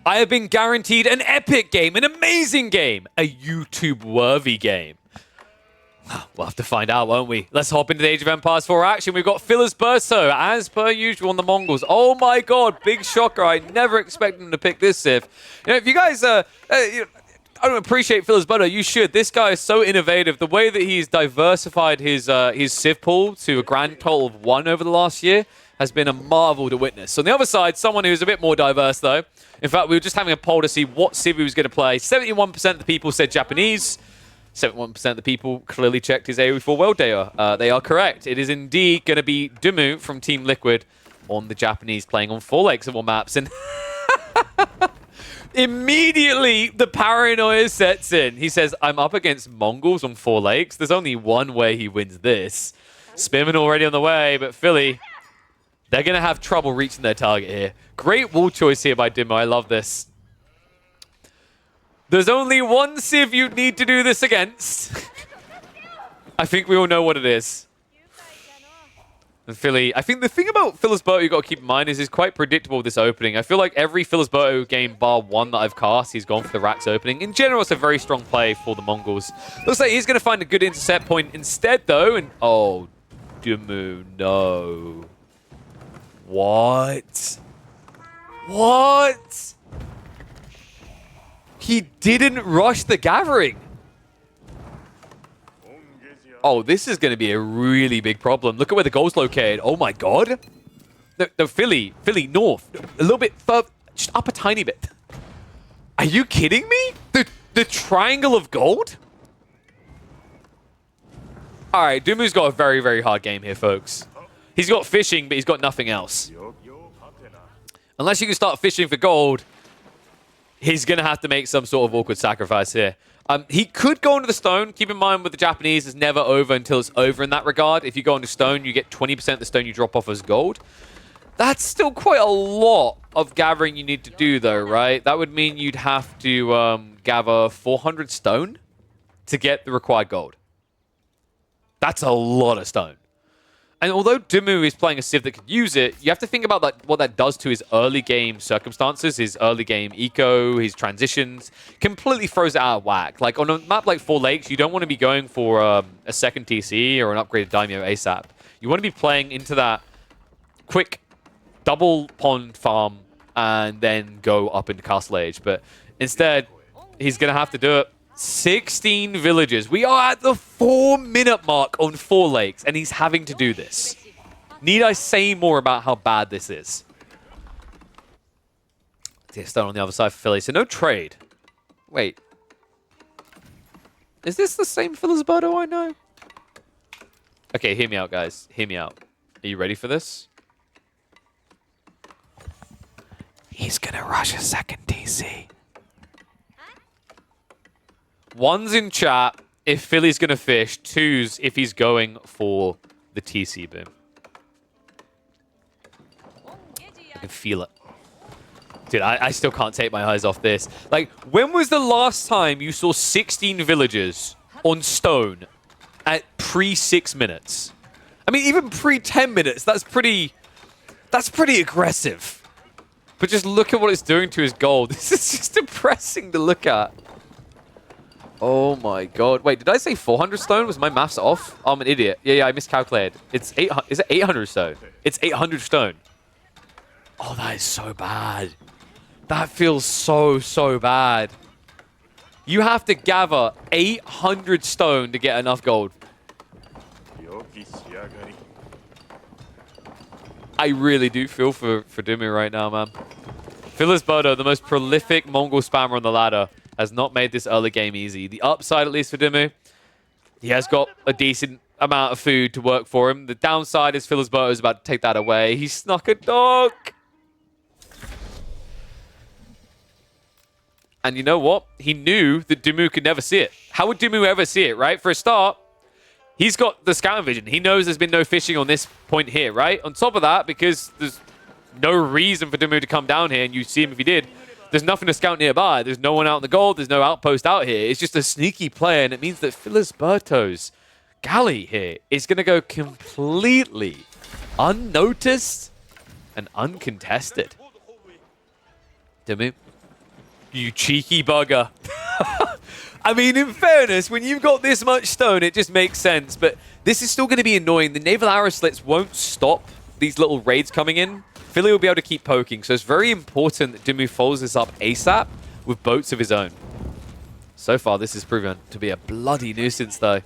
I have been guaranteed an epic game, an amazing game, a YouTube-worthy game. We'll have to find out, won't we? Let's hop into the Age of Empires 4 action. We've got Berto, as per usual, on the Mongols. Oh my god, big shocker. I never expected him to pick this Civ. You know, if you guys I don't appreciate Berto, you should. This guy is so innovative. The way that he's diversified his Civ pool to a grand total of 1 over the last year has been a marvel to witness. On the other side, someone who's a bit more diverse, though. In fact, we were just having a poll to see what Civ he was going to play. 71% of the people said Japanese. 71% of the people clearly checked his AoE4 world data. They are correct. It is indeed going to be Dumu from Team Liquid on the Japanese, playing on 4 lakes of all maps. And immediately, the paranoia sets in. He says, I'm up against Mongols on 4 lakes. There's only one way he wins this. Spearman already on the way, but Philly, they're going to have trouble reaching their target here. Great wall choice here by Dumu. I love this. There's only one Civ you need to do this against. I think we all know what it is. And Philly, I think the thing about Berto you've got to keep in mind is he's quite predictable this opening. I feel like every Berto game bar 1 that I've cast, he's gone for the Rax opening. In general, it's a very strong play for the Mongols. Looks like he's going to find a good intercept point instead, though. And oh, Dumu, no. What? What? He didn't rush the gathering. Oh, this is going to be a really big problem. Look at where the goal's located. Oh my god. The Philly north. A little bit further. Just up a tiny bit. Are you kidding me? The triangle of gold? Alright, Dumu's got a very, very hard game here, folks. He's got fishing, but he's got nothing else. Unless you can start fishing for gold, he's going to have to make some sort of awkward sacrifice here. He could go into the stone. Keep in mind, with the Japanese, it's never over until it's over in that regard. If you go into stone, you get 20% of the stone you drop off as gold. That's still quite a lot of gathering you need to do, though, right? That would mean you'd have to gather 400 stone to get the required gold. That's a lot of stone. And although Dumu is playing a Civ that could use it, you have to think about that, what that does to his early game circumstances, his early game eco, his transitions. Completely throws it out of whack. Like on a map like 4 Lakes, you don't want to be going for a second TC or an upgraded Daimyo ASAP. You want to be playing into that quick double pond farm and then go up into Castle Age. But instead, he's going to have to do it. 16 villages. We are at the 4-minute mark on 4 Lakes, and he's having to do this. Need I say more about how bad this is? Let's stone on the other side for Philly. So no trade. Wait. Is this the same Berto I know? Okay, hear me out, guys. Hear me out. Are you ready for this? He's gonna rush a second TC. One's in chat if Philly's going to fish. Two's if he's going for the TC boom. I can feel it. Dude, I still can't take my eyes off this. Like, when was the last time you saw 16 villagers on stone at pre-6 minutes? I mean, even pre-10 minutes, that's pretty aggressive. But just look at what it's doing to his gold. This is just depressing to look at. Oh my god. Wait, did I say 400 stone? Was my maths off? I'm an idiot. Yeah, I miscalculated. It's 800. Is it 800 stone? It's 800 stone. Oh, that is so bad. That feels so bad. You have to gather 800 stone to get enough gold. I really do feel for Dumu right now, man. Berto, the most prolific Mongol spammer on the ladder, has not made this early game easy. The upside, at least for Dumu, he has got a decent amount of food to work for him. The downside is Berto is about to take that away. He snuck a dog. And you know what? He knew that Dumu could never see it. How would Dumu ever see it, right? For a start, he's got the scouting vision. He knows there's been no fishing on this point here, right? On top of that, because there's no reason for Dumu to come down here, and you see him if he did, there's nothing to scout nearby. There's no one out in the gold. There's no outpost out here. It's just a sneaky play, and it means that Berto's galley here is going to go completely unnoticed and uncontested. Dumu, You cheeky bugger. I mean, in fairness, when you've got this much stone, it just makes sense. But this is still going to be annoying. The naval arrow slits won't stop these little raids coming in. Philly will be able to keep poking. So it's very important that Dumu follows this up ASAP with boats of his own. So far, this has proven to be a bloody nuisance, though.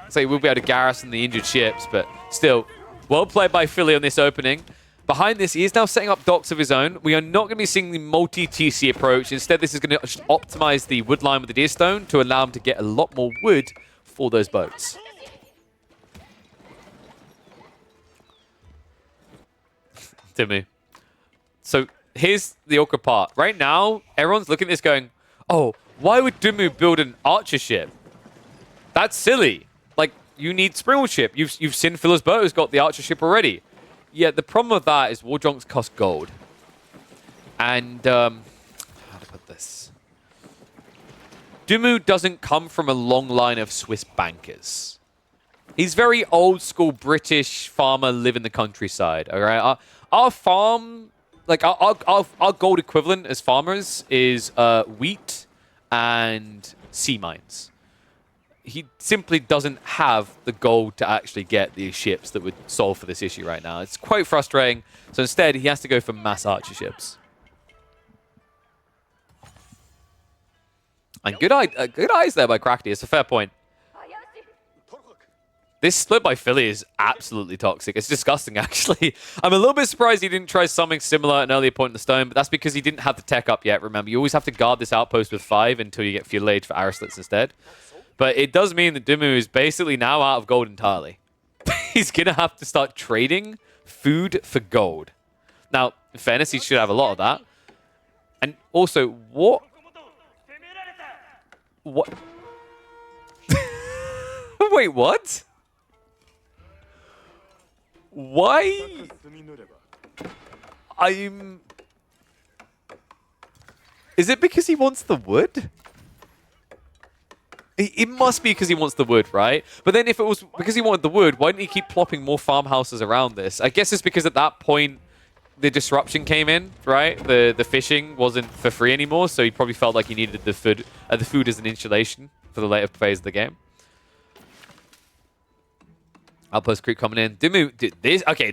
So he will be able to garrison the injured ships, but still, well played by Philly on this opening. Behind this, he is now setting up docks of his own. We are not going to be seeing the multi-TC approach. Instead, this is going to just optimize the wood line with the deer stone to allow him to get a lot more wood for those boats. Dimmu. So here's the awkward part. Right now, everyone's looking at this going, oh, why would Dimmu build an archer ship? That's silly. Like, you need Springwall ship. You've seen Phil's boat has got the archer ship already. Yeah, the problem with that is war junks cost gold. And, how to put this? Dimmu doesn't come from a long line of Swiss bankers. He's very old school British farmer, live in the countryside, all right? Our farm, like our gold equivalent as farmers is wheat and sea mines. He simply doesn't have the gold to actually get these ships that would solve for this issue right now. It's quite frustrating. So instead, he has to go for mass archer ships. And good eyes there by Crackty. It's a fair point. This split by Philly is absolutely toxic. It's disgusting, actually. I'm a little bit surprised he didn't try something similar at an earlier point in the stone, but that's because he didn't have the tech up yet, remember. You always have to guard this outpost with 5 until you get Feudal Age for arrow slits instead. But it does mean that Dimmu is basically now out of gold entirely. He's going to have to start trading food for gold. Now, in fairness, he should have a lot of that. And also, what? What? Wait, what? Why? Is it because he wants the wood? It must be because he wants the wood, right? But then if it was because he wanted the wood, why didn't he keep plopping more farmhouses around this? I guess it's because at that point, the disruption came in, right? The fishing wasn't for free anymore, so he probably felt like he needed the food as an insulation for the later phase of the game. Outpost creep coming in. Dimmu,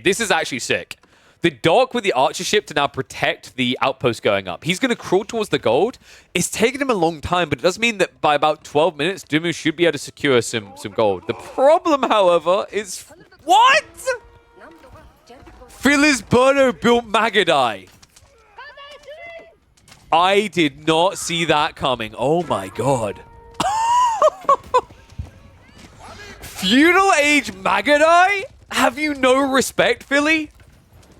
this is actually sick. The dock with the archer ship to now protect the outpost going up. He's going to crawl towards the gold. It's taken him a long time, but it does mean that by about 12 minutes, Dimmu should be able to secure some gold. The problem, however, is... What? Filisberto built Magadai. I did not see that coming. Oh my god. Feudal Age Magadai? Have you no respect, Philly?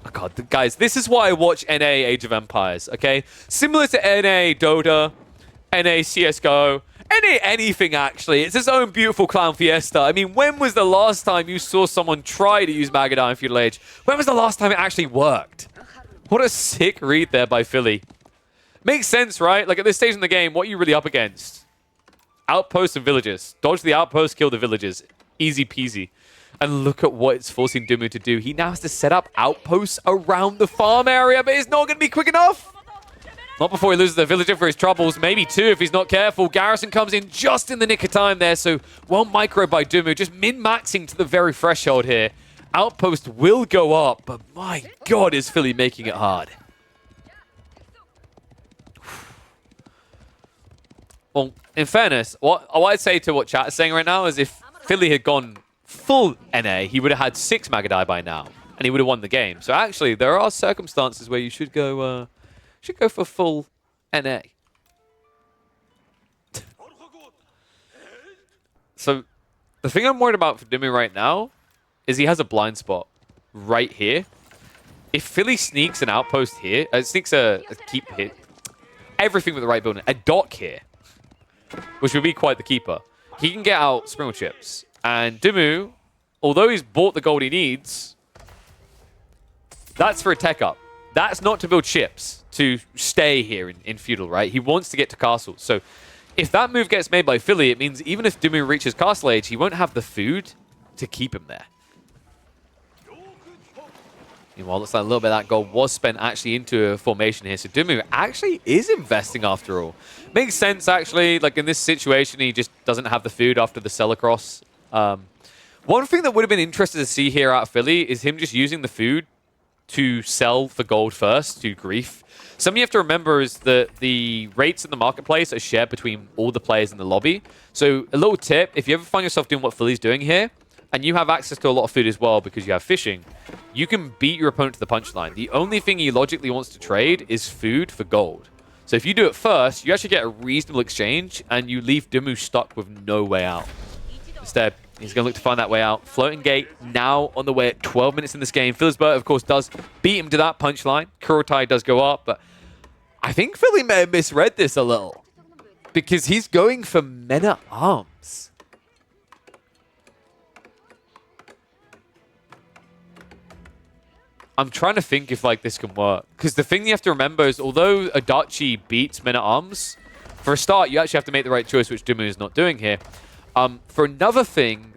Oh god, guys, this is why I watch NA Age of Empires, okay? Similar to NA Dota, NA CSGO, NA anything, actually. It's its own beautiful clown fiesta. I mean, when was the last time you saw someone try to use Magadai in Feudal Age? When was the last time it actually worked? What a sick read there by Philly. Makes sense, right? Like, at this stage in the game, what are you really up against? Outposts and villages. Dodge the outposts, kill the villages. Easy peasy. And look at what it's forcing Dimmu to do. He now has to set up outposts around the farm area, but it's not going to be quick enough. Not before he loses the villager for his troubles. Maybe 2 if he's not careful. Garrison comes in just in the nick of time there. So, well micro by Dimmu. Just min-maxing to the very threshold here. Outpost will go up, but my god, is Philly making it hard. Well, in fairness, what I'd say to what chat is saying right now is if Philly had gone full NA, he would have had 6 Magadai by now, and he would have won the game. So actually, there are circumstances where you should go for full NA. So the thing I'm worried about for Dimmu right now is he has a blind spot right here. If Philly sneaks an outpost here, sneaks a keep here, everything with the right building, a dock here, which would be quite the keeper, he can get out Springwall chips. And Dimmu, although he's bought the gold he needs, that's for a tech up. That's not to build ships to stay here in Feudal, right? He wants to get to castles. So if that move gets made by Philly, it means even if Dimmu reaches Castle Age, he won't have the food to keep him there. Meanwhile, looks like a little bit of that gold was spent actually into a formation here. So Dumu actually is investing after all. Makes sense, actually. Like, in this situation, he just doesn't have the food after the sell across. One thing that would have been interesting to see here out of Philly is him just using the food to sell for gold first to Grief. Something you have to remember is that the rates in the marketplace are shared between all the players in the lobby. So a little tip, if you ever find yourself doing what Philly's doing here, and you have access to a lot of food as well because you have fishing, you can beat your opponent to the punchline. The only thing he logically wants to trade is food for gold. So if you do it first, you actually get a reasonable exchange, and you leave Dumu stuck with no way out. Instead, he's going to look to find that way out. Floating gate now on the way at 12 minutes in this game. Philipsburg, of course, does beat him to that punchline. Kurotai does go up, but I think Philly may have misread this a little because he's going for men-at-arms. I'm trying to think if like this can work. Because the thing you have to remember is although Adachi beats Men-at-Arms, for a start, you actually have to make the right choice, which Dumu is not doing here. For another thing,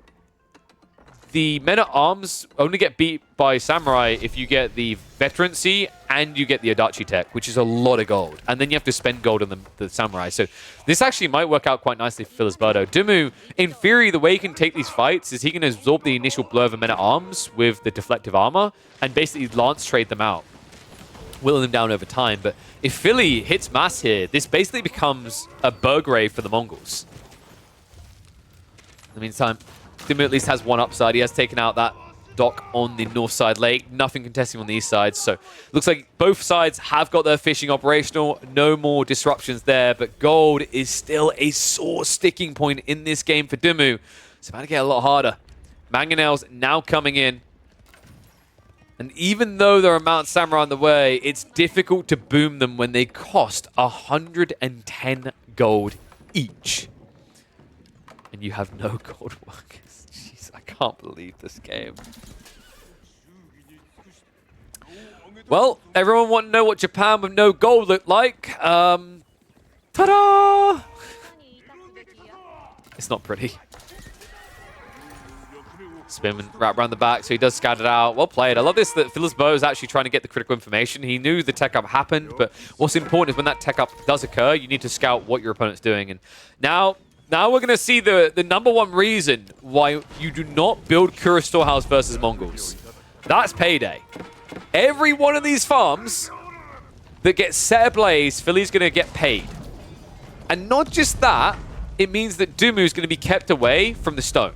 the Men-at-Arms only get beat by Samurai if you get the Veterancy and you get the Adachi tech, which is a lot of gold. And then you have to spend gold on the Samurai. So this actually might work out quite nicely for Philipsburg. Dumu, in theory, the way he can take these fights is he can absorb the initial blow of a Men-at-Arms with the deflective armor and basically lance trade them out, whittling them down over time. But if Philly hits mass here, this basically becomes a Burgrave for the Mongols. In the meantime, Dumu at least has one upside. He has taken out that dock on the north side lake. Nothing contesting on the east side. So looks like both sides have got their fishing operational. No more disruptions there. But gold is still a sore sticking point in this game for Dumu. It's about to get a lot harder. Mangonels now coming in. And even though there are Mount Samurai on the way, it's difficult to boom them when they cost 110 gold each. And you have no gold workers. Jeez, I can't believe this game. Well, everyone want to know what Japan with no gold looked like. Ta-da! It's not pretty. Spin wrap around the back, so he does scout it out. Well played. I love this that Philipsburg is actually trying to get the critical information. He knew the tech up happened, but what's important is when that tech up does occur, you need to scout what your opponent's doing. And now we're going to see the number one reason why you do not build Kura Storehouse versus Mongols. That's payday. Every one of these farms that gets set ablaze, Philly's going to get paid. And not just that, it means that Dumu is going to be kept away from the stone.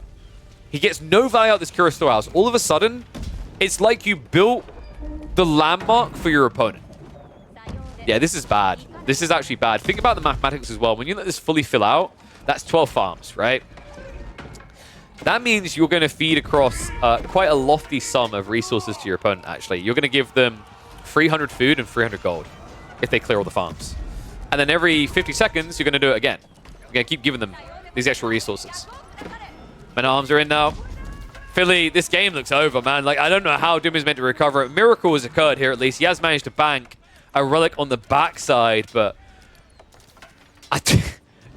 He gets no value out of this Kura Storehouse. All of a sudden, it's like you built the landmark for your opponent. Yeah, this is bad. This is actually bad. Think about the mathematics as well. When you let this fully fill out, that's 12 farms, right? That means you're going to feed across quite a lofty sum of resources to your opponent, actually. You're going to give them 300 food and 300 gold if they clear all the farms. And then every 50 seconds, you're going to do it again. You're going to keep giving them these extra resources. Men-at-Arms are in now. Philly, this game looks over, man. Like, I don't know how Doom is meant to recover it. Miracle has occurred here, at least. He has managed to bank a relic on the backside, but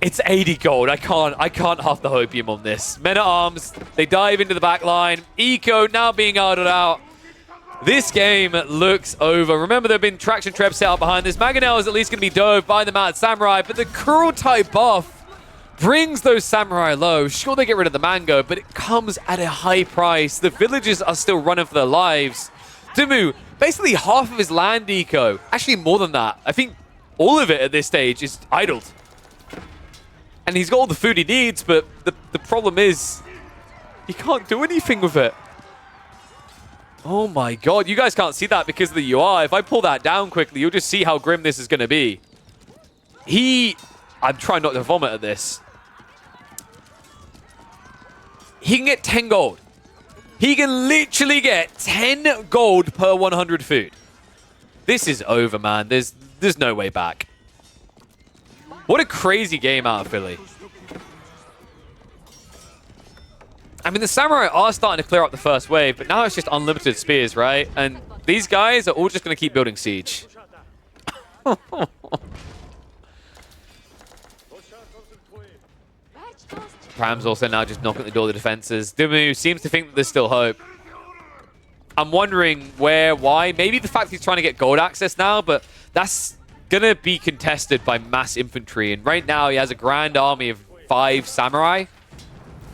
it's 80 gold. I can't half the hopium on this. Men-at-Arms, they dive into the back line. Eco now being idled out. This game looks over. Remember, there have been traction traps set up behind this. Mangonel is at least going to be dove by the Mad Samurai, but the Kurotai buff brings those Samurai low. Sure, they get rid of the Mango, but it comes at a high price. The villagers are still running for their lives. Dumu, basically half of his land eco. Actually, more than that. I think all of it at this stage is idled. And he's got all the food he needs, but the problem is he can't do anything with it. Oh my god, you guys can't see that because of the UI. If I pull that down quickly, you'll just see how grim this is going to be. I'm trying not to vomit at this. He can get 10 gold. He can literally get 10 gold per 100 food. This is over, man. There's no way back. What a crazy game out of Philly. I mean, the Samurai are starting to clear up the first wave, but now it's just unlimited spears, right? And these guys are all just going to keep building siege. Pram's also now just knocking at the door of the defenses. Dumu seems to think that there's still hope. I'm wondering why. Maybe the fact he's trying to get gold access now, but that's going to be contested by mass infantry. And right now he has a grand army of 5 samurai.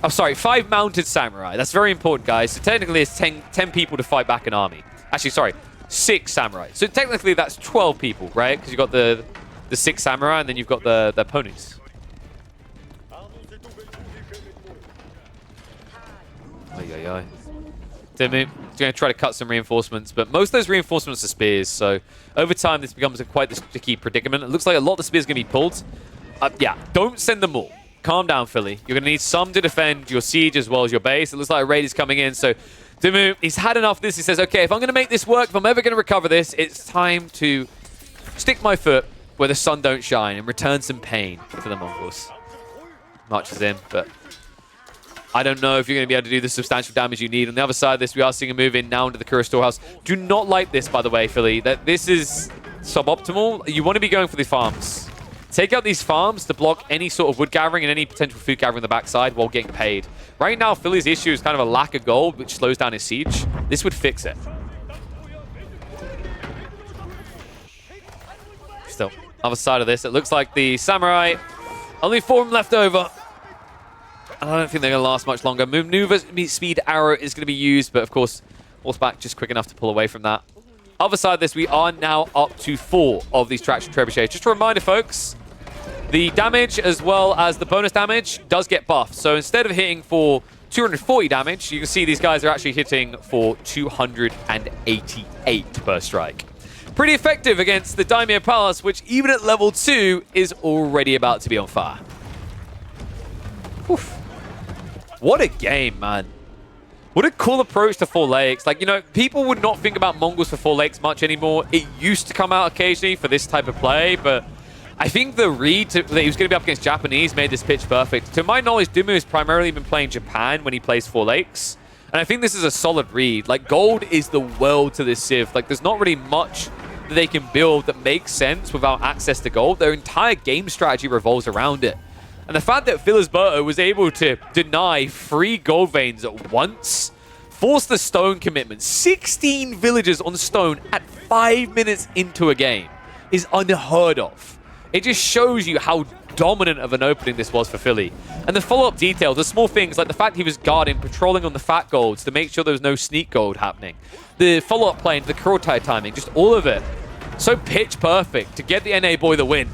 I'm sorry, 5 mounted samurai. That's very important, guys. So technically it's 10 people to fight back an army. Actually, sorry, 6 samurai. So technically that's 12 people, right? Because you've got the 6 samurai and then you've got the ponies. Ay. Dimu going to try to cut some reinforcements, but most of those reinforcements are spears, so over time this becomes quite the sticky predicament. It looks like a lot of the spears are going to be pulled. Yeah, don't send them all. Calm down, Philly. You're going to need some to defend your siege as well as your base. It looks like a raid is coming in, so Dimu, he's had enough of this. He says, okay, if I'm going to make this work, if I'm ever going to recover this, it's time to stick my foot where the sun don't shine and return some pain to the Mongols. Marches in, but I don't know if you're going to be able to do the substantial damage you need. On the other side of this, we are seeing a move in now into the Kura storehouse. Do not like this, by the way, Philly. That this is suboptimal. You want to be going for the farms. Take out these farms to block any sort of wood gathering and any potential food gathering on the backside while getting paid. Right now, Philly's issue is kind of a lack of gold, which slows down his siege. This would fix it. Still, other side of this, it looks like the samurai, only 4 of them left over. I don't think they're going to last much longer. Maneuver speed arrow is going to be used, but of course, horseback just quick enough to pull away from that. Other side of this, we are now up to 4 of these traction trebuchets. Just a reminder, folks, the damage as well as the bonus damage does get buffed. So instead of hitting for 240 damage, you can see these guys are actually hitting for 288 per strike. Pretty effective against the Daimyo Palace, which even at level 2 is already about to be on fire. Oof. What a game, man. What a cool approach to Four Lakes. Like, you know, people would not think about Mongols for Four Lakes much anymore. It used to come out occasionally for this type of play, but I think the read that he was going to be up against Japanese made this pitch perfect. To my knowledge, Dimu has primarily been playing Japan when he plays Four Lakes, and I think this is a solid read. Like, gold is the world to this Civ. Like, there's not really much that they can build that makes sense without access to gold. Their entire game strategy revolves around it. And the fact that Filisberto was able to deny 3 gold veins at once, force the stone commitment, 16 villagers on stone at 5 minutes into a game is unheard of. It just shows you how dominant of an opening this was for Philly. And the follow-up details, the small things like the fact he was guarding, patrolling on the fat golds to make sure there was no sneak gold happening. The follow-up plane, the Kurotai timing, just all of it. So pitch perfect to get the NA boy the win.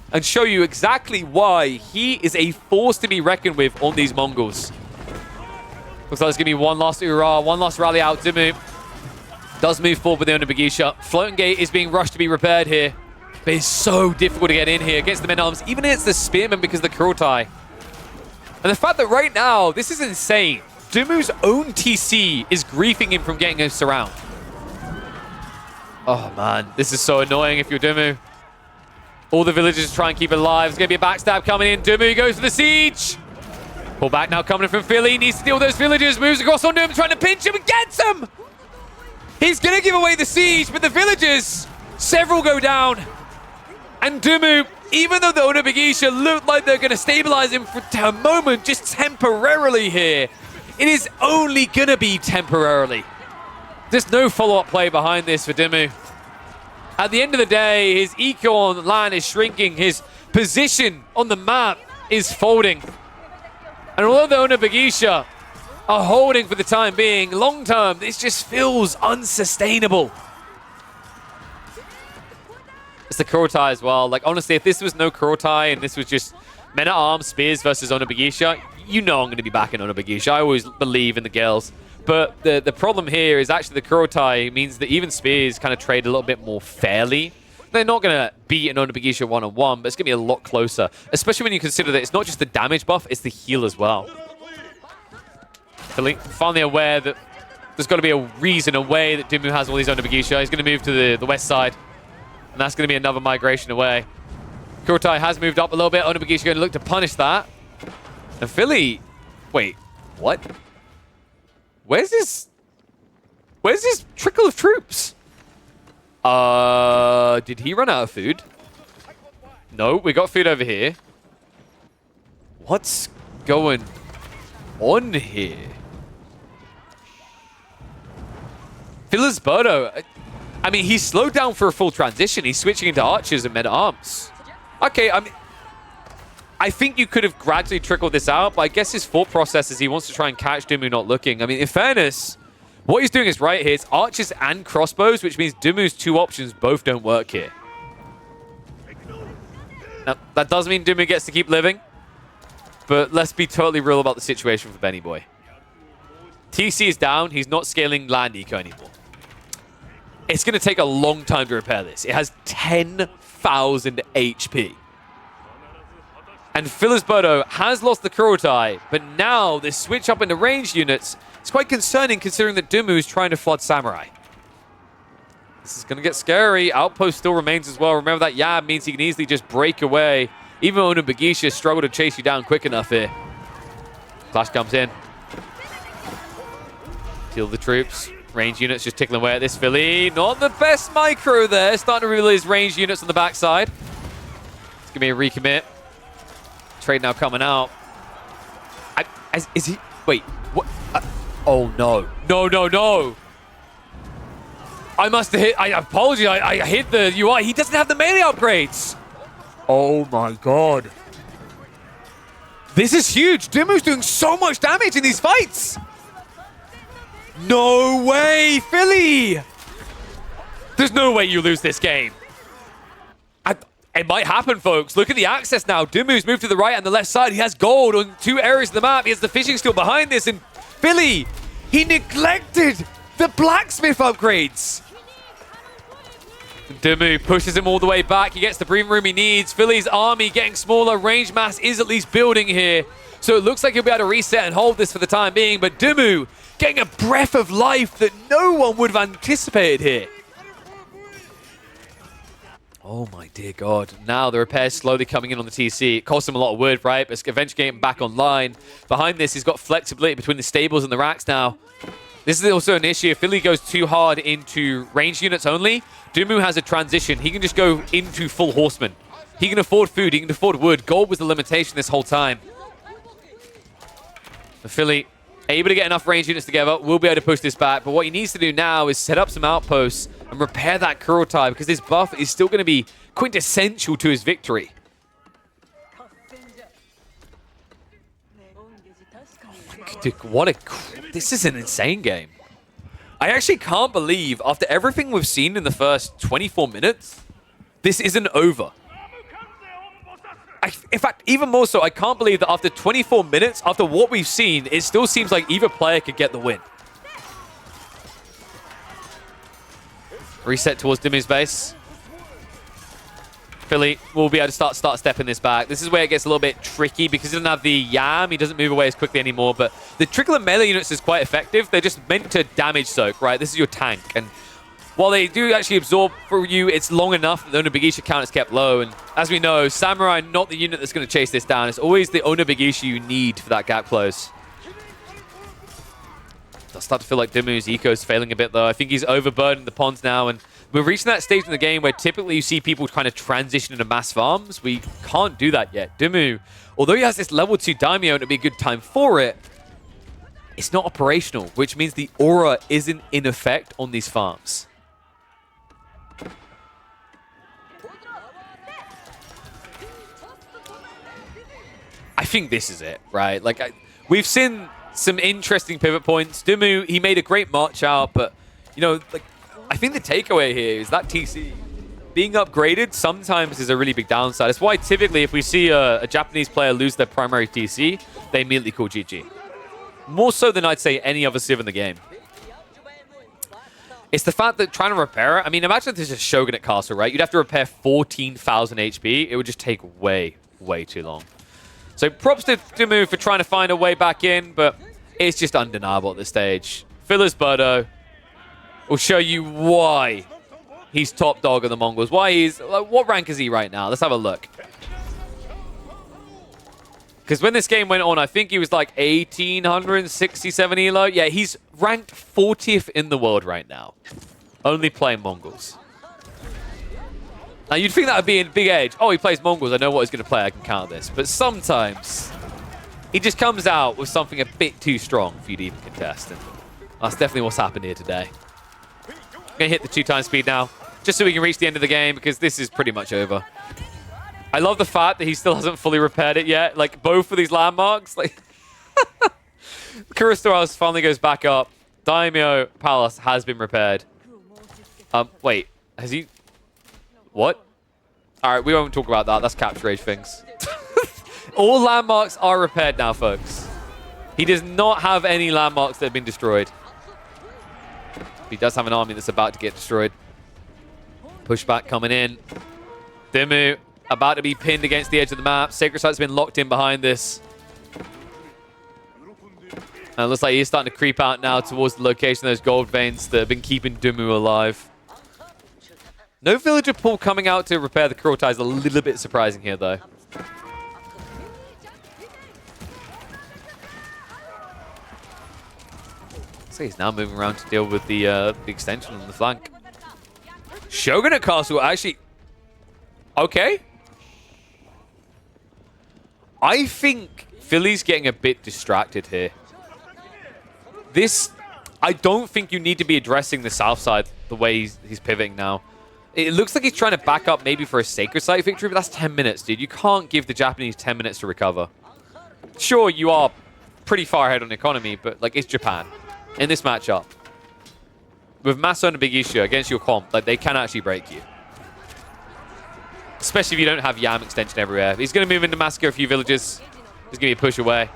And show you exactly why he is a force to be reckoned with on these Mongols. Looks like there's going to be one last hurrah, one last rally out. Dimu does move forward with the Onabagisha. Floating gate is being rushed to be repaired here. But it's so difficult to get in here against the men-at-arms, even against the spearmen because of the Kurotai. And the fact that right now, this is insane. Dimu's own TC is griefing him from getting a surround. Oh man, this is so annoying if you're Dimu. All the villagers try and keep it alive. There's going to be a backstab coming in. Dimu goes for the siege. Pull back now coming in from Philly. Needs to steal those villagers. Moves across onto him, trying to pinch him and gets him. He's going to give away the siege, but the villagers, several go down. And Dimu, even though the Onabagisha looked like they're going to stabilize him for a moment, just temporarily here, it is only going to be temporarily. There's no follow-up play behind this for Dimu. At the end of the day, his eco on land is shrinking. His position on the map is folding. And although the Onabagisha are holding for the time being, long-term, this just feels unsustainable. It's the Kurotai as well. Like, honestly, if this was no Kurotai and this was just men-at-arms, spears versus Onabagisha, you know I'm going to be backing Onabagisha. I always believe in the girls. But the problem here is actually the Kurotai means that even spears kind of trade a little bit more fairly. They're not going to beat an Onabagisha one-on-one, but it's going to be a lot closer. Especially when you consider that it's not just the damage buff, it's the heal as well. Finally aware that there's got to be a reason, a way that Dimu has all these Onabagisha. He's going to move to the west side. And that's going to be another migration away. Kurotai has moved up a little bit. Onabagisha going to look to punish that. And Philly... Wait, what? Where's this trickle of troops? Did he run out of food? No, we got food over here. What's going on here? Filisberto, I mean, he's slowed down for a full transition. He's switching into archers and men-at-arms. Okay, I mean, I think you could have gradually trickled this out, but I guess his thought process is he wants to try and catch Dumu not looking. I mean, in fairness, what he's doing is right here. It's archers and crossbows, which means Dumu's two options both don't work here. Now, that doesn't mean Dumu gets to keep living, but let's be totally real about the situation for Benny Boy. TC is down. He's not scaling land eco anymore. It's going to take a long time to repair this. It has 10,000 HP. And Filisberto has lost the Kurotai, but now this switch up into ranged units is quite concerning considering that Dumu is trying to flood Samurai. This is going to get scary. Outpost still remains as well. Remember that Yab means he can easily just break away. Even Ono Bagisha struggle to chase you down quick enough here. Clash comes in. Kill the troops. Range units just tickling away at this Philly. Not the best micro there. Starting to reveal his range units on the backside. It's going to be a recommit. Trade now coming out. Is he... Wait. What? Oh, no. No, no, no. I must have hit... I apologize. I hit the UI. He doesn't have the melee upgrades. Oh, my God. This is huge. Dumu's doing so much damage in these fights. No way, Philly! There's no way you lose this game. It might happen, folks. Look at the access now. Dumu's moved to the right and the left side. He has gold on two areas of the map. He has the fishing still behind this. And Philly, he neglected the blacksmith upgrades. Dumu pushes him all the way back. He gets the breathing room he needs. Philly's army getting smaller. Range mass is at least building here. So it looks like he'll be able to reset and hold this for the time being. But Dumu getting a breath of life that no one would have anticipated here. Oh my dear God. Now the repairs slowly coming in on the TC. It costs him a lot of wood, right? But eventually getting back online. Behind this, he's got flexibility between the stables and the racks now. This is also an issue. If Philly goes too hard into range units only, Dumu has a transition. He can just go into full horseman. He can afford food. He can afford wood. Gold was the limitation this whole time. The Philly able to get enough range units together, will be able to push this back. But what he needs to do now is set up some outposts and repair that Kurotai, because this buff is still going to be quintessential to his victory. Dude, this is an insane game. I actually can't believe, after everything we've seen in the first 24 minutes, this isn't over. In fact, even more so, I can't believe that after 24 minutes, after what we've seen, it still seems like either player could get the win. Reset towards Dumu's base. Philly will be able to start stepping this back. This is where it gets a little bit tricky because he doesn't have the Yam. He doesn't move away as quickly anymore. But the trickle of melee units is quite effective. They're just meant to damage soak, right? This is your tank. And while they do actually absorb for you, it's long enough that the Ono Bagisha count is kept low. And as we know, Samurai not the unit that's going to chase this down. It's always the Ono Bagisha you need for that gap close. I start to feel like Dumu's eco is failing a bit, though. I think he's overburdened the ponds now, and we're reaching that stage in the game where typically you see people kind of transition into mass farms. We can't do that yet. Dumu, although he has this level 2 daimyo and it'd be a good time for it, it's not operational, which means the aura isn't in effect on these farms. I think this is it, right? Like, we've seen some interesting pivot points. Dumu, he made a great march out, but, you know, like, I think the takeaway here is that TC being upgraded sometimes is a really big downside. It's why typically if we see a Japanese player lose their primary TC, they immediately call GG. More so than I'd say any other civ in the game. It's the fact that trying to repair it, I mean, imagine if this is Shogunate Castle, right? You'd have to repair 14,000 HP. It would just take way, way too long. So props to Dumu for trying to find a way back in, but it's just undeniable at this stage. Filisberto will show you why he's top dog of the Mongols. Why he's... Like, what rank is he right now? Let's have a look. Because when this game went on, I think he was like 1,867 elo. Yeah, he's ranked 40th in the world right now. Only playing Mongols. Now, you'd think that would be in big age. Oh, he plays Mongols. I know what he's going to play. I can count this. But sometimes he just comes out with something a bit too strong for you to even contest. And that's definitely what's happened here today. Gonna hit the 2x speed now, just so we can reach the end of the game, because this is pretty much over. I love the fact that he still hasn't fully repaired it yet. Like, both of these landmarks, like... Kuristora's finally goes back up. Daimyo Palace has been repaired. Wait, has he... What? Alright, we won't talk about that. That's capture age things. All landmarks are repaired now, folks. He does not have any landmarks that have been destroyed. He does have an army that's about to get destroyed. Pushback coming in. Dimmu about to be pinned against the edge of the map. Sacred Site's been locked in behind this. And it looks like he's starting to creep out now towards the location of those gold veins that have been keeping Dimmu alive. No villager pool coming out to repair the Kurultai is a little bit surprising here, though. So he's now moving around to deal with the extension on the flank. Shogunate Castle actually... Okay. I think Philly's getting a bit distracted here. This... I don't think you need to be addressing the south side the way he's pivoting now. It looks like he's trying to back up maybe for a Sacred Site victory, but that's 10 minutes, dude. You can't give the Japanese 10 minutes to recover. Sure, you are pretty far ahead on economy, but like, it's Japan. In this matchup, with Maso and a Big Issue against your comp, like, they can actually break you. Especially if you don't have Yam extension everywhere. He's going to move into massacre a few villages. There's going to be a push away.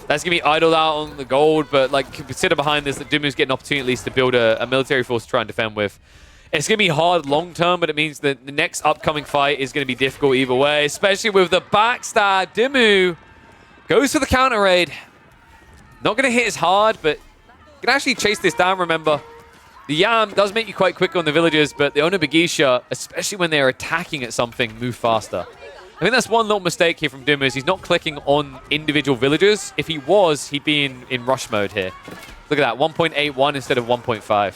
That's going to be idled out on the gold, but like, consider behind this that Dimmu's getting an opportunity at least to build a military force to try and defend with. It's going to be hard long term, but it means that the next upcoming fight is going to be difficult either way, especially with the backstab. Dimmu goes for the counter raid. Not going to hit as hard, but can actually chase this down, remember. The Yam does make you quite quick on the villagers, but the Onobugisha, especially when they're attacking at something, move faster. I think that's one little mistake here from Dimmu, is he's not clicking on individual villagers. If he was, he'd be in rush mode here. Look at that, 1.81 instead of 1.5.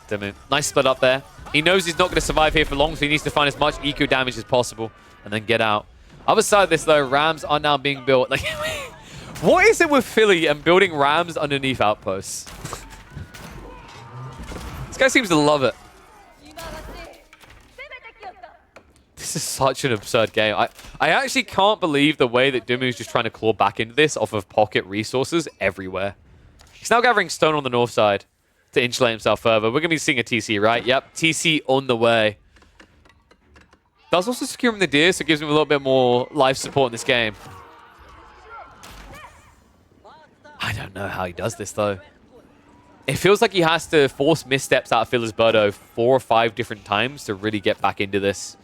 Dimmu, nice split up there. He knows he's not going to survive here for long, so he needs to find as much eco damage as possible and then get out. Other side of this, though, rams are now being built. Like, what is it with Philly and building rams underneath outposts? This guy seems to love it. This is such an absurd game. I actually can't believe the way that Dimmu's just trying to claw back into this off of pocket resources everywhere. He's now gathering stone on the north side to insulate himself further. We're going to be seeing a TC, right? Yep, TC on the way. Does also secure him the deer, so it gives him a little bit more life support in this game. I don't know how he does this, though. It feels like he has to force missteps out of Philisberto 4 or 5 different times to really get back into this.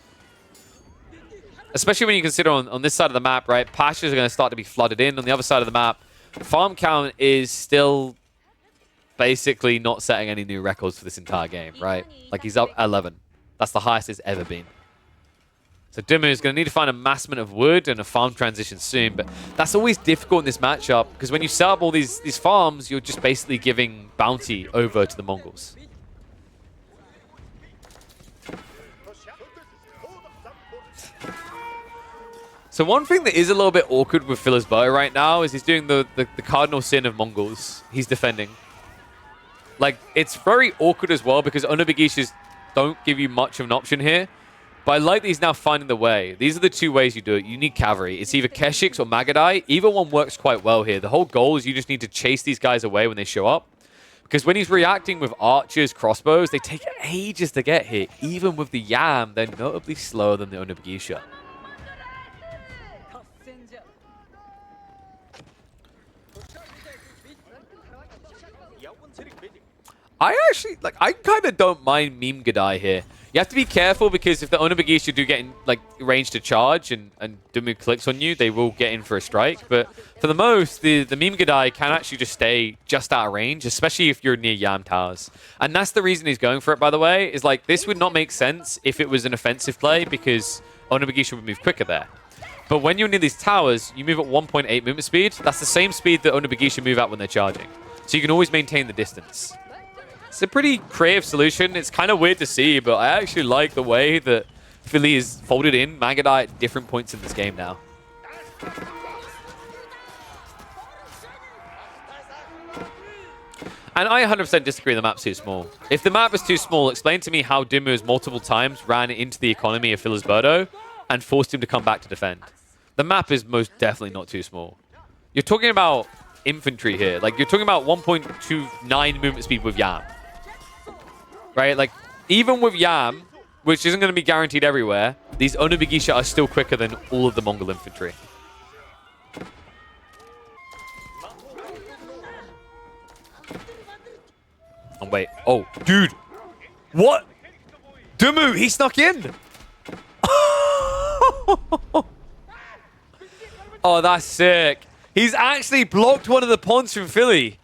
Especially when you consider on this side of the map, right? Pastures are going to start to be flooded in. On the other side of the map, farm count is still basically not setting any new records for this entire game, right? Like, he's up 11. That's the highest it's ever been. So Dimmu is going to need to find a massement of wood and a farm transition soon, but that's always difficult in this matchup, because when you set up all these farms, you're just basically giving bounty over to the Mongols. So one thing that is a little bit awkward with Philisberto right now is he's doing the cardinal sin of Mongols. He's defending. Like, it's very awkward as well because Onobugishas don't give you much of an option here. But I like that he's now finding the way. These are the two ways you do it. You need cavalry. It's either Keshiks or Magadai. Either one works quite well here. The whole goal is you just need to chase these guys away when they show up. Because when he's reacting with archers, crossbows, they take ages to get here. Even with the Yam, they're notably slower than the Onobugisha. I kind of don't mind Meme Gadai here. You have to be careful because if the Onobugisha do get in, like, range to charge and Dimmu clicks on you, they will get in for a strike. But for the most, the Meme Gadai can actually just stay just out of range, especially if you're near Yam Towers. And that's the reason he's going for it, by the way, is like, this would not make sense if it was an offensive play because Onobugisha would move quicker there. But when you're near these towers, you move at 1.8 movement speed. That's the same speed that Onobugisha move at when they're charging. So you can always maintain the distance. It's a pretty creative solution. It's kind of weird to see, but I actually like the way that Philly is folded in Magadai at different points in this game now. And I 100% disagree the map's too small. If the map is too small, explain to me how Dimmu has multiple times ran into the economy of Filisberto and forced him to come back to defend. The map is most definitely not too small. You're talking about infantry here. Like, you're talking about 1.29 movement speed with Yam. Right? Like, even with Yam, which isn't going to be guaranteed everywhere, these Onobugisha are still quicker than all of the Mongol infantry. Oh, wait. Oh, dude. What? Dimmu, he snuck in. Oh, that's sick. He's actually blocked one of the pawns from Philly.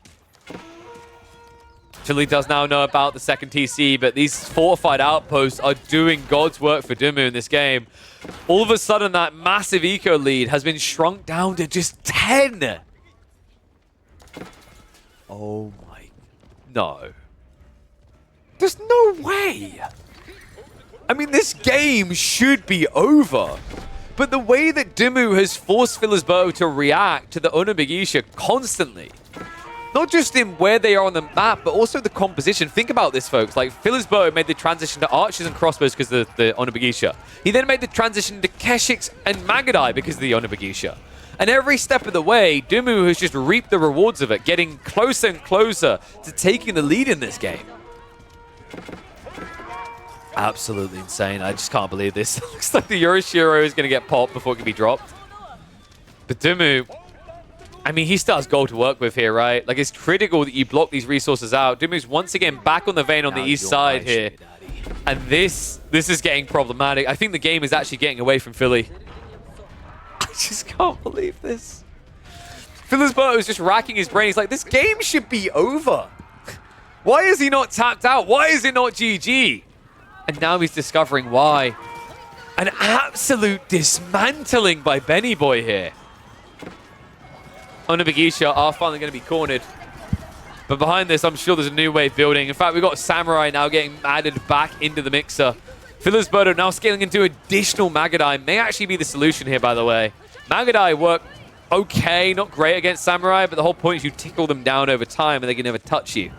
Philly does now know about the second TC, but these fortified outposts are doing God's work for Dimmu in this game. All of a sudden, that massive eco lead has been shrunk down to just 10. Oh my... No. There's no way. I mean, this game should be over. But the way that Dimmu has forced Filisberto to react to the Onobugisha constantly, not just in where they are on the map, but also the composition. Think about this, folks. Like, Filisberto made the transition to archers and crossbows because of the Onobugisha. He then made the transition to Keshiks and Magadai because of the Onobugisha. And every step of the way, Dimmu has just reaped the rewards of it, getting closer and closer to taking the lead in this game. Absolutely insane. I just can't believe this. Looks like the Yoroshiro is going to get popped before it can be dropped. But Dimmu, I mean, he still has gold to work with here, right? Like, it's critical that you block these resources out. Dimmu's once again back on the vein on the east side here. And this is getting problematic. I think the game is actually getting away from Philly. I just can't believe this. Filisberto is just racking his brain. He's like, this game should be over. Why is he not tapped out? Why is it not GG? And now he's discovering why. An absolute dismantling by Benny Boy here. Onobugisha are finally going to be cornered. But behind this, I'm sure there's a new wave building. In fact, we've got Samurai now getting added back into the mixer. Filisberto now scaling into additional Magadai. May actually be the solution here, by the way. Magadai work okay, not great against Samurai, but the whole point is you tickle them down over time and they can never touch you.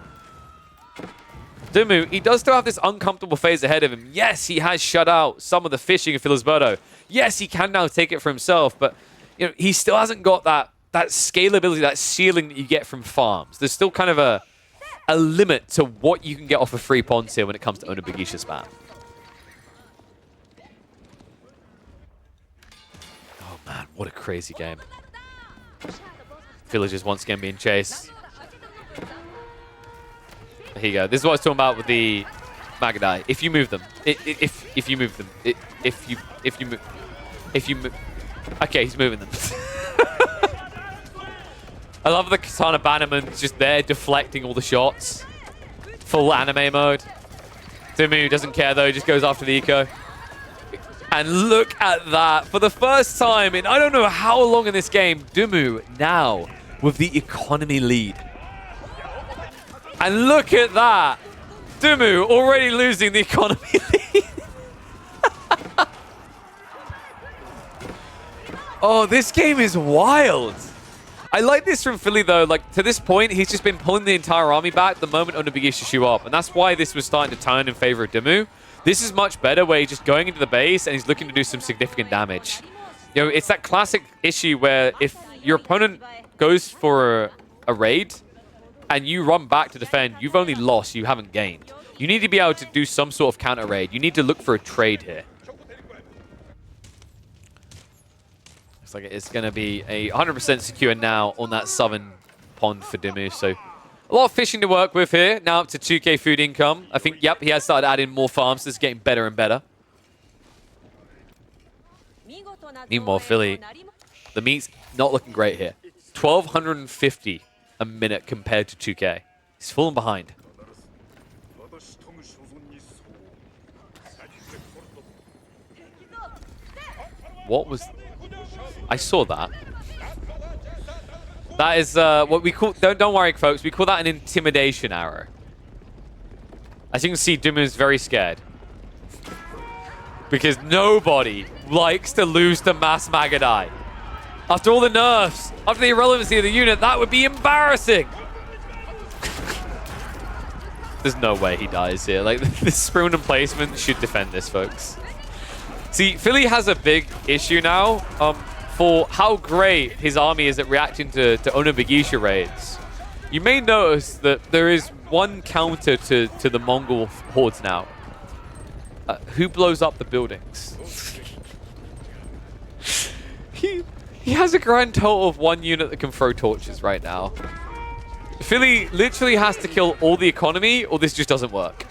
Dimmu, he does still have this uncomfortable phase ahead of him. Yes, he has shut out some of the fishing of Filisberto. Yes, he can now take it for himself, but you know, he still hasn't got that scalability, that ceiling that you get from farms. There's still kind of a limit to what you can get off of free pawns here when it comes to Onobugisha spam. Oh man, what a crazy game. Villagers once again being chased. Here you go. This is what I was talking about with the Magadai. If you move them, if you move them, if you move. Okay, he's moving them. I love the Katana Bannerman just there deflecting all the shots. Full anime mode. Dimmu doesn't care though, he just goes after the eco. And look at that. For the first time in I don't know how long in this game, Dimmu now with the economy lead. And look at that. Dimmu already losing the economy lead. Oh, this game is wild. I like this from Philly, though. Like, to this point, he's just been pulling the entire army back the moment Onobugisha shoot up. And that's why this was starting to turn in favor of Dimmu. This is much better, where he's just going into the base and he's looking to do some significant damage. You know, it's that classic issue where if your opponent goes for a raid and you run back to defend, you've only lost, you haven't gained. You need to be able to do some sort of counter raid. You need to look for a trade here. Looks like it's going to be a 100% secure now on that southern pond for Dimmu. So a lot of fishing to work with here. Now up to 2k food income. I think, yep, he has started adding more farms. So it's getting better and better. Meanwhile, Philly, the meat's not looking great here. 1,250 a minute compared to 2k. He's falling behind. What was... I saw that. That is what we call... Don't worry, folks. We call that an intimidation arrow. As you can see, Dimmu is very scared. Because nobody likes to lose to Mass Magadai. After all the nerfs, after the irrelevancy of the unit, that would be embarrassing. There's no way he dies here. Like, this spoon and placement should defend this, folks. See, Philly has a big issue now for how great his army is at reacting to Onobigisha raids. You may notice that there is one counter to the Mongol hordes now. Who blows up the buildings? He has a grand total of 1 unit that can throw torches right now. Philly literally has to kill all the economy or this just doesn't work.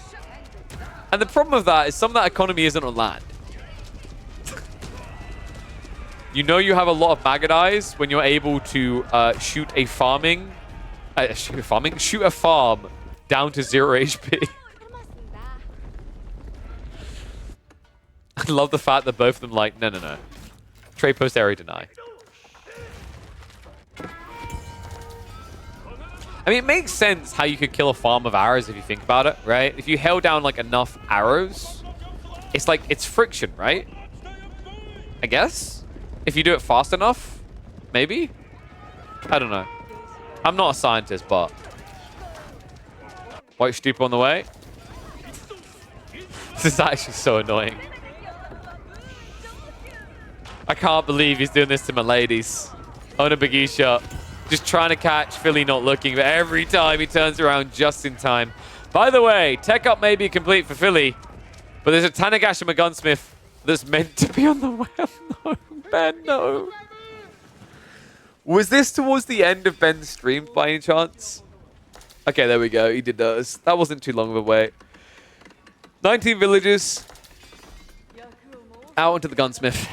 And the problem with that is some of that economy isn't on land. You know you have a lot of Magadais when you're able to shoot a farm down to 0 HP. I love the fact that both of them like, no. Trade post area deny. I mean, it makes sense how you could kill a farm of arrows if you think about it, right? If you held down like enough arrows, it's like, it's friction, right? I guess? If you do it fast enough, maybe? I don't know. I'm not a scientist, but... White Stupa on the way. This is actually so annoying. I can't believe he's doing this to my ladies. Onobigisha. Just trying to catch Philly not looking, but every time he turns around just in time. By the way, tech up may be complete for Philly, but there's a Tanagashima gunsmith that's meant to be on the way. No, Ben, no. Was this towards the end of Ben's stream by any chance? Okay, there we go. He did those. That wasn't too long of a wait. 19 villagers. Out onto the gunsmith.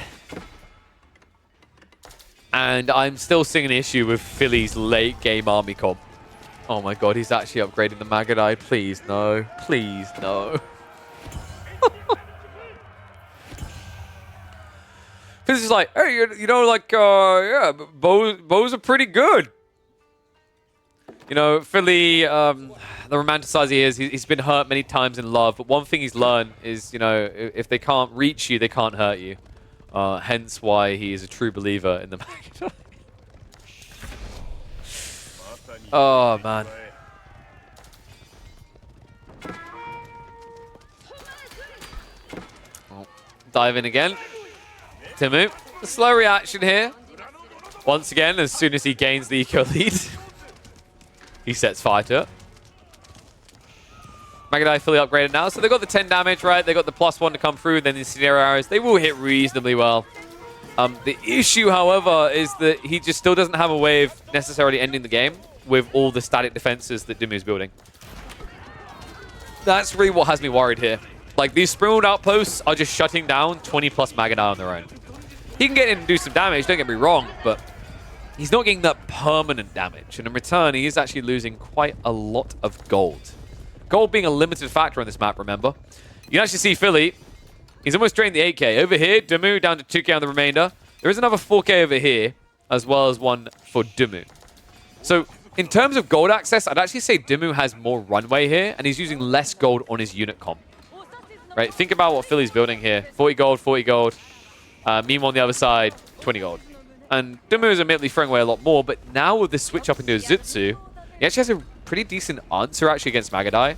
And I'm still seeing an issue with Philly's late game army comp. Oh my god, he's actually upgrading the Magadai. Please, no. Please, no. Philly's just like, hey, you know, like, yeah, bows are pretty good. You know, Philly, the romanticizer he is, he's been hurt many times in love. But one thing he's learned is, you know, if they can't reach you, they can't hurt you. Hence why he is a true believer in the Magadai. Oh, man. Oh, dive in again. Timu. A slow reaction here. Once again, as soon as he gains the eco lead, he sets fire to it. Magadai fully upgraded now, so they got the 10 damage, right? They got the +1 to come through, then the scenario arrows. They will hit reasonably well. The issue, however, is that he just still doesn't have a way of necessarily ending the game with all the static defenses that Dimu's building. That's really what has me worried here. Like, these sprinkled outposts are just shutting down 20+ Magadai on their own. He can get in and do some damage, don't get me wrong, but he's not getting that permanent damage. And in return, he is actually losing quite a lot of gold. Gold being a limited factor on this map, remember. You can actually see Philly. He's almost drained the 8k. Over here, Dimu down to 2k on the remainder. There is another 4k over here, as well as one for Dimu. So, in terms of gold access, I'd actually say Dimu has more runway here, and he's using less gold on his unit comp. Right? Think about what Philly's building here. 40 gold, 40 gold. Meanwhile, on the other side, 20 gold. And Dimu is admittedly throwing away a lot more, but now with this switch up into a Zutsu, he actually has a pretty decent answer actually against Magadai.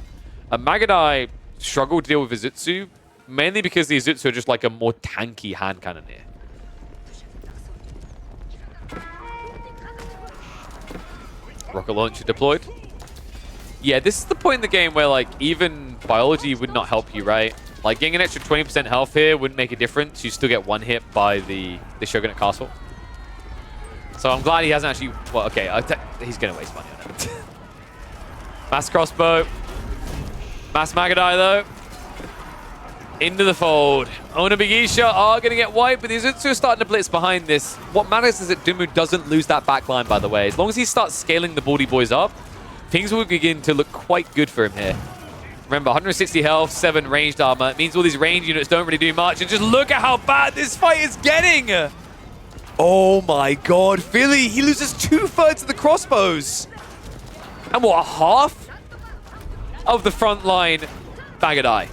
Magadai struggled to deal with Izutsu, mainly because the Izutsu are just like a more tanky hand cannoneer. Rocket launcher deployed. Yeah, this is the point in the game where like even biology would not help you, right? Like getting an extra 20% health here wouldn't make a difference. You still get one hit by the Shogunate Castle. So I'm glad he hasn't actually... Well, okay, he's going to waste money on it. Mass crossbow. Mass Magadai, though. Into the fold. Onobigisha are going to get wiped, but the Izutsu are starting to blitz behind this. What matters is that Dimu doesn't lose that backline, by the way. As long as he starts scaling the Baldy Boys up, things will begin to look quite good for him here. Remember, 160 health, 7 ranged armor. It means all these ranged units don't really do much. And just look at how bad this fight is getting! Oh my god, Philly, he loses 2/3 of the crossbows. And what, half of the front line Magadai?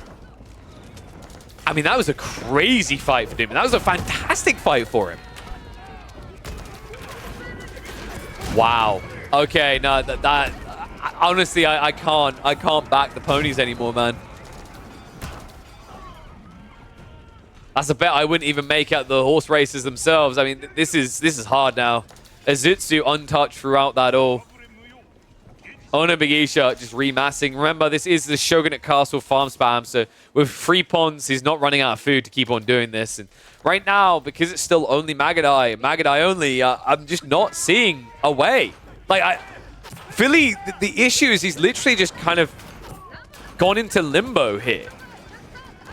I mean, that was a crazy fight for him. That was a fantastic fight for him. Wow. Okay, no, Honestly, I can't back the ponies anymore, man. That's a bet I wouldn't even make at the horse races themselves. I mean, this is hard now. Azutsu untouched throughout that all. Onobagisha just remassing. Remember, this is the Shogunate Castle farm spam, so with 3 pawns, he's not running out of food to keep on doing this. And right now, because it's still only Magadai only, I'm just not seeing a way. Like, Philly, the issue is he's literally just kind of gone into limbo here.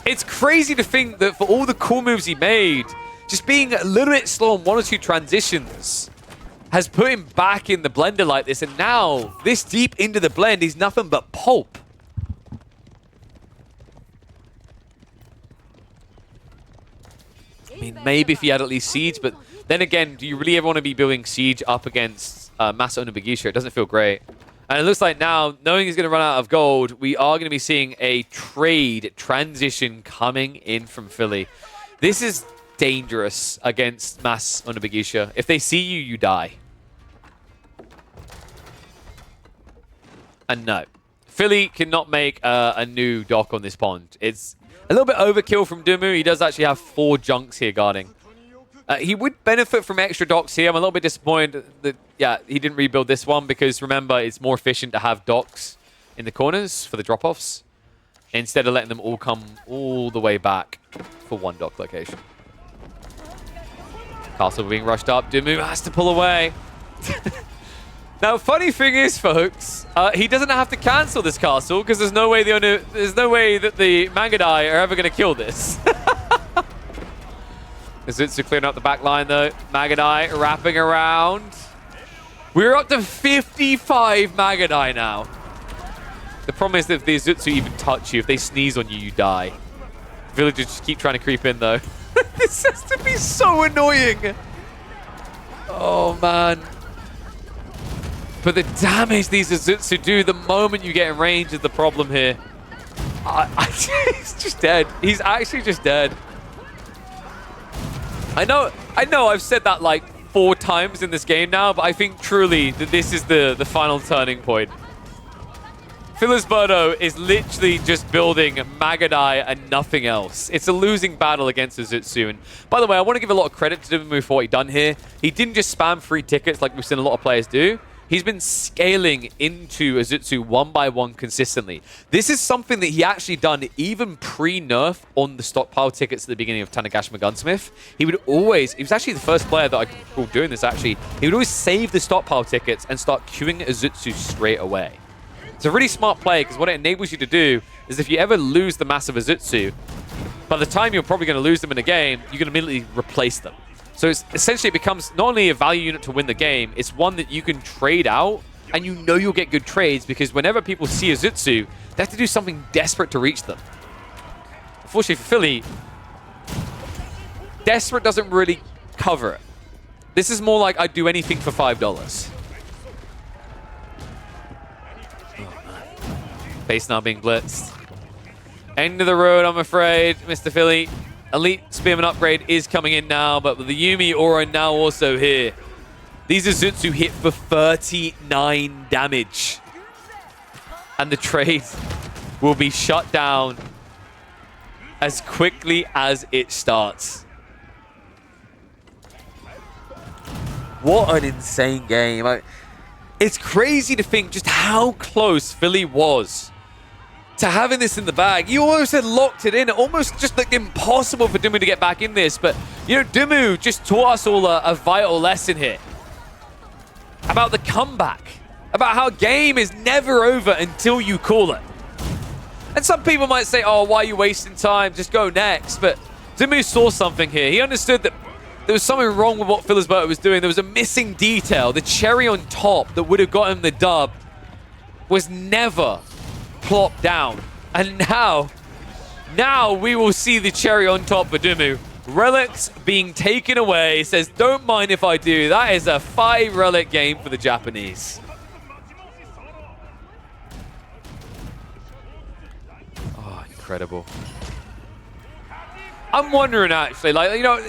It's crazy to think that for all the cool moves he made, just being a little bit slow on 1 or 2 transitions has put him back in the blender like this, and now, this deep into the blend, he's nothing but pulp. I mean, maybe if he had at least Siege, but then again, do you really ever want to be building Siege up against Masa Onobagisha? It doesn't feel great. And it looks like now, knowing he's going to run out of gold, we are going to be seeing a trade transition coming in from Philly. This is dangerous against Mas Onobagisha. If they see you, you die. And no. Philly cannot make a new dock on this pond. It's a little bit overkill from Dumu. He does actually have 4 junks here guarding. He would benefit from extra docks here. I'm a little bit disappointed that, yeah, he didn't rebuild this one because, remember, it's more efficient to have docks in the corners for the drop-offs instead of letting them all come all the way back for 1 dock location. Castle being rushed up. Dumu has to pull away. Now, funny thing is, folks, he doesn't have to cancel this castle because there's no way that the Magadai are ever going to kill this. Azutsu clearing up the back line, though. Magadai wrapping around. We're up to 55 Magadai now. The problem is that if the Azutsu even touch you, if they sneeze on you, you die. Villagers just keep trying to creep in, though. This has to be so annoying. Oh, man. But the damage these Azutsu do the moment you get in range is the problem here. He's just dead. He's actually just dead. I know I've said that like 4 times in this game now, but I think truly that this is the final turning point. Filisberto is literally just building Magadai and nothing else. It's a losing battle against Azutsu. And by the way, I want to give a lot of credit to Dumu for what he done here. He didn't just spam free tickets like we've seen a lot of players do. He's been scaling into Azutsu 1 by 1 consistently. This is something that he actually done even pre-nerf on the stockpile tickets at the beginning of Tanegashima Gunsmith. He was actually the first player that I could recall doing this actually. He would always save the stockpile tickets and start queuing Azutsu straight away. It's a really smart play because what it enables you to do is if you ever lose the massive Azutsu, by the time you're probably going to lose them in a game, you can immediately replace them. So it's essentially it becomes not only a value unit to win the game, it's one that you can trade out, and you know you'll get good trades because whenever people see Azutsu, they have to do something desperate to reach them. Unfortunately for Philly, desperate doesn't really cover it. This is more like I'd do anything for $5. Base now being blitzed. End of the road, I'm afraid, Mr. Philly. Elite Spearman upgrade is coming in now, but with the Yumi Aura now also here. These Azutsu hit for 39 damage. And the trade will be shut down as quickly as it starts. What an insane game. It's crazy to think just how close Philly was to having this in the bag. You almost had locked it in. It almost just looked impossible for Dumu to get back in this. But, you know, Dumu just taught us all a vital lesson here. About the comeback. About how game is never over until you call it. And some people might say, oh, why are you wasting time? Just go next. But Dumu saw something here. He understood that there was something wrong with what Filisberto was doing. There was a missing detail. The cherry on top that would have gotten the dub was never plopped down. And now we will see the cherry on top for Dumu. Relics being taken away. Says, don't mind if I do. That is a 5 relic game for the Japanese. Oh, incredible. I'm wondering actually, like, you know,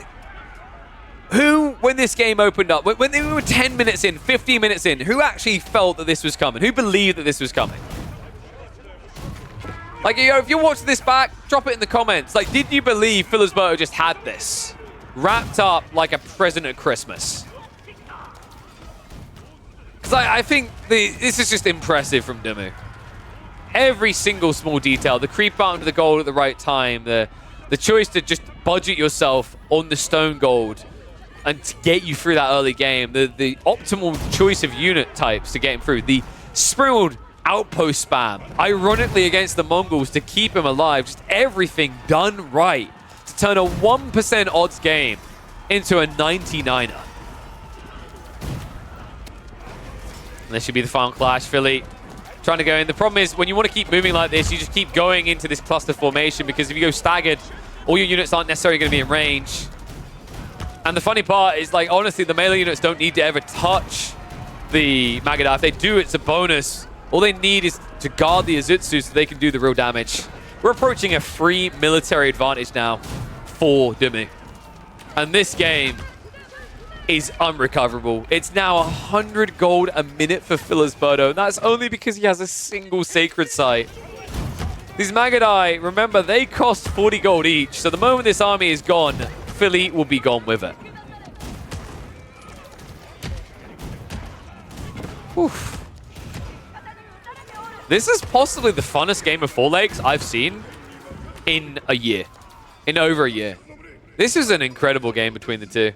when this game opened up, when we were 10 minutes in, 15 minutes in, who actually felt that this was coming? Who believed that this was coming? Like, you know, if you're watching this back, drop it in the comments. Like, did you believe Philosberto just had this wrapped up like a present at Christmas? Because I think this is just impressive from Dumu. Every single small detail, the creep out into the gold at the right time, the choice to just budget yourself on the stone gold and to get you through that early game, the optimal choice of unit types to get him through, the sprinkled outpost spam, ironically against the Mongols to keep him alive, just everything done right to turn a 1% odds game into a 99er. And this should be the final clash. Philly trying to go in. The problem is when you want to keep moving like this, you just keep going into this cluster formation, because if you go staggered, all your units aren't necessarily going to be in range. And the funny part is, like, honestly, the melee units don't need to ever touch the Magadai. If they do, it's a bonus. All they need is to guard the Azutsu so they can do the real damage. We're approaching a free military advantage now for Dumu. And this game is unrecoverable. It's now 100 gold a minute for Philosberto, and that's only because he has a single sacred site. These Magadai, remember, they cost 40 gold each, so the moment this army is gone, Philly will be gone with it. Oof. This is possibly the funnest game of Four Lakes I've seen in a year. In over a year. This is an incredible game between the two.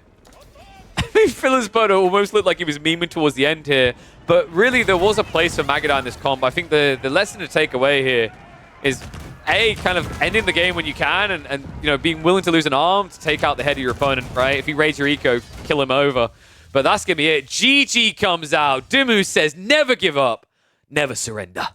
I mean, Philosberto almost looked like he was memeing towards the end here, but really there was a place for Magadai in this comp. I think the lesson to take away here is, A, kind of ending the game when you can, and you know, being willing to lose an arm to take out the head of your opponent, right? If you raise your eco, kill him over. But that's going to be it. GG comes out. Dumu says, never give up, never surrender.